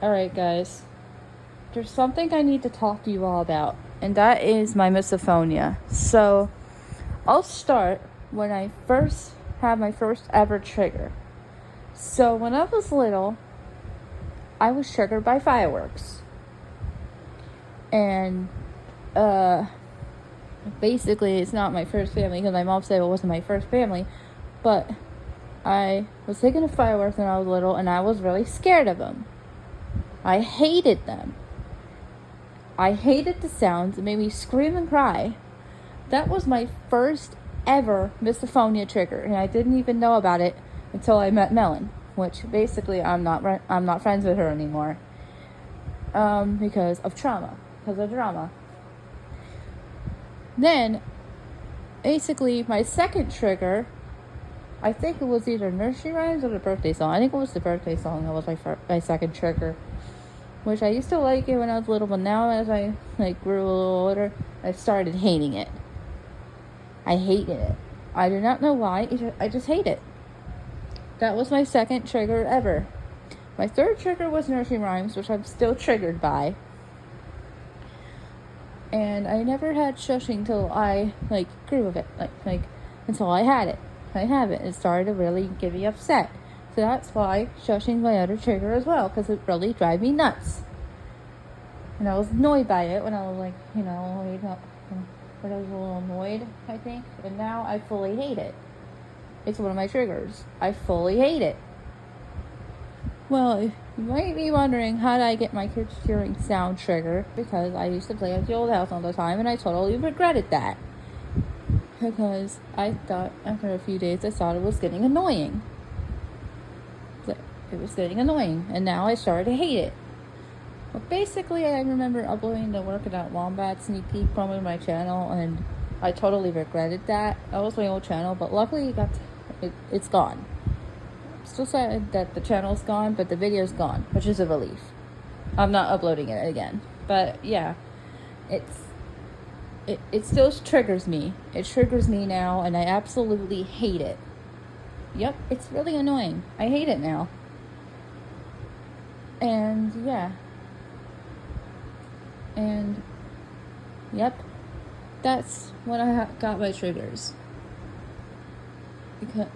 Alright, guys. There's something I need to talk to you all about, and that is my misophonia. So, I'll start when I first had my first ever trigger. So, when I was little, I was triggered by fireworks. And, basically, it's not my first family, because my mom said it wasn't my first family, but I was taking the fireworks when I was little, and I was really scared of them. I hated them. I hated the sounds. It made me scream and cry. That was my first ever misophonia trigger, and I didn't even know about it until I met Melon, which basically I'm not friends with her anymore, because of drama. Then, basically, my second trigger, I think it was either nursery rhymes or the birthday song. I think it was the birthday song that was my second trigger, which I used to like it when I was little, but now as I grew a little older, I started hating it. I hated it. I do not know why. I just hate it. That was my second trigger ever. My third trigger was nursery rhymes, which I'm still triggered by. And I never had shushing till I grew of it. Until I had it. I have it. It started to really get me upset. So that's why shushing's my other trigger as well, because it really drives me nuts. And I was annoyed by it when I was when I was a little annoyed, I think. And now I fully hate it. It's one of my triggers. I fully hate it. Well, you might be wondering, how did I get my kids hearing sound trigger? Because I used to play at the old house all the time, and I totally regretted that. Because I thought, after a few days, I thought it was getting annoying. It was getting annoying, and now I started to hate it. But basically, I remember uploading the Working Out Wombat sneak peek promo to my channel, and I totally regretted that. That was my old channel, but luckily it's gone. I'm still sad that the channel's gone, but the video's gone, which is a relief. I'm not uploading it again. But yeah, it still triggers me. It triggers me now, and I absolutely hate it. Yep, it's really annoying. I hate it now. And yeah. And yep, that's when I got my triggers.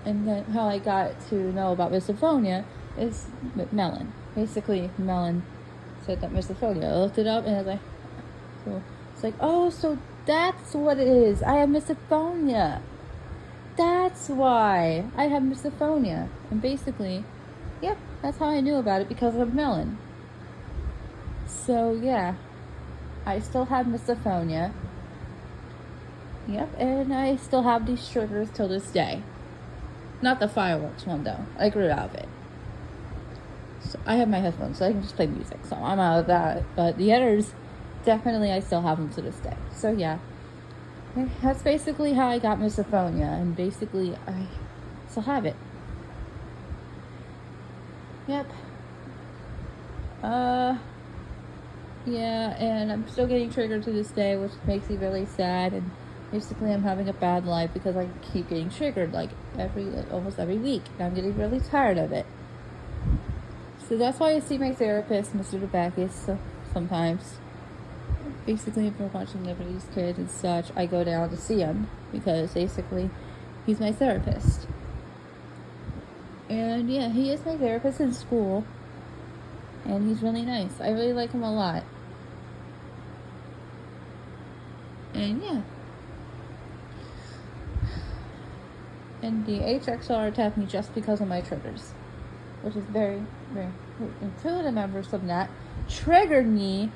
And then how I got to know about misophonia is Melon. Basically, Melon said that misophonia. I looked it up, and I was like, so it's like, oh, so that's what it is. I have misophonia. That's why I have misophonia. And basically, yep, that's how I knew about it, because of Melon. So yeah, I still have misophonia. Yep, and I still have these triggers till this day. Not the fireworks one, though. I grew out of it. So I have my headphones, so I can just play music. So I'm out of that. But the others, definitely I still have them to this day. So yeah, that's basically how I got misophonia. And basically, I still have it. Yep. Yeah, and I'm still getting triggered to this day, which makes me really sad. And basically, I'm having a bad life because I keep getting triggered almost every week, and I'm getting really tired of it. So that's why I see my therapist, Mr. DeBacchus, sometimes. Basically, if we're watching everybody's kids and such, I go down to see him because basically, he's my therapist. And yeah, he is my therapist in school, and he's really nice. I really like him a lot. And yeah. And the HXR attacked me just because of my triggers, which is very, very... And two of the members of that triggered me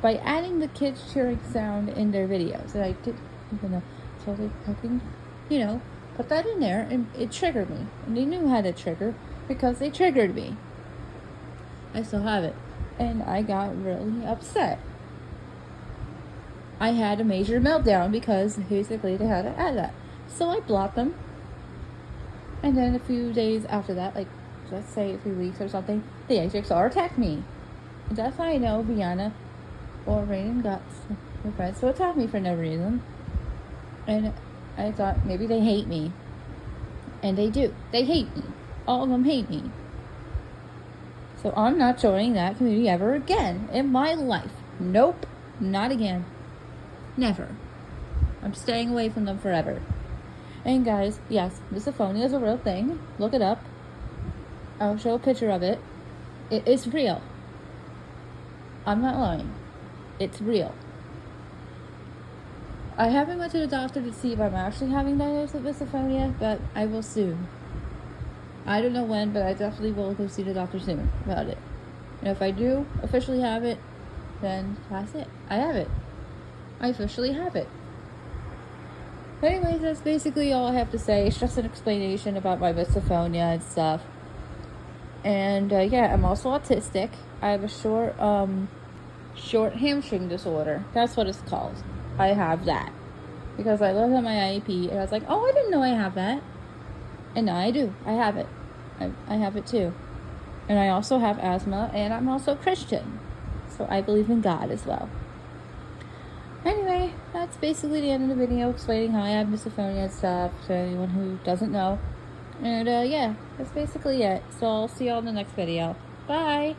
by adding the kids cheering sound in their videos. And I didn't even know. So they fucking, put that in there, and it triggered me. And they knew how to trigger because they triggered me. I still have it. And I got really upset. I had a major meltdown because basically they had to add that. So I blocked them. And then a few days after that, let's say 3 weeks or something, the HXR attacked me. And that's how I know Vienna or Rain got my friends to attack me for no reason. And I thought maybe they hate me. And they do. They hate me. All of them hate me. So I'm not joining that community ever again in my life. Nope, not again. Never. I'm staying away from them forever. And guys, yes, misophonia is a real thing. Look it up. I'll show a picture of it. It is real. I'm not lying. It's real. I haven't went to the doctor to see if I'm actually having diagnosed with misophonia, but I will soon. I don't know when, but I definitely will go see the doctor soon about it. And if I do officially have it, then that's it. I have it. I officially have it. Anyways, that's basically all I have to say. It's just an explanation about my misophonia and stuff. And yeah, I'm also autistic. I have a short hamstring disorder. That's what it's called. I have that. Because I looked at my IEP and I was like, oh, I didn't know I have that. And now I do. I have it. I have it too. And I also have asthma, and I'm also Christian. So I believe in God as well. Anyway, that's basically the end of the video, explaining how I have misophonia and stuff to anyone who doesn't know. And yeah, that's basically it. So I'll see y'all in the next video. Bye!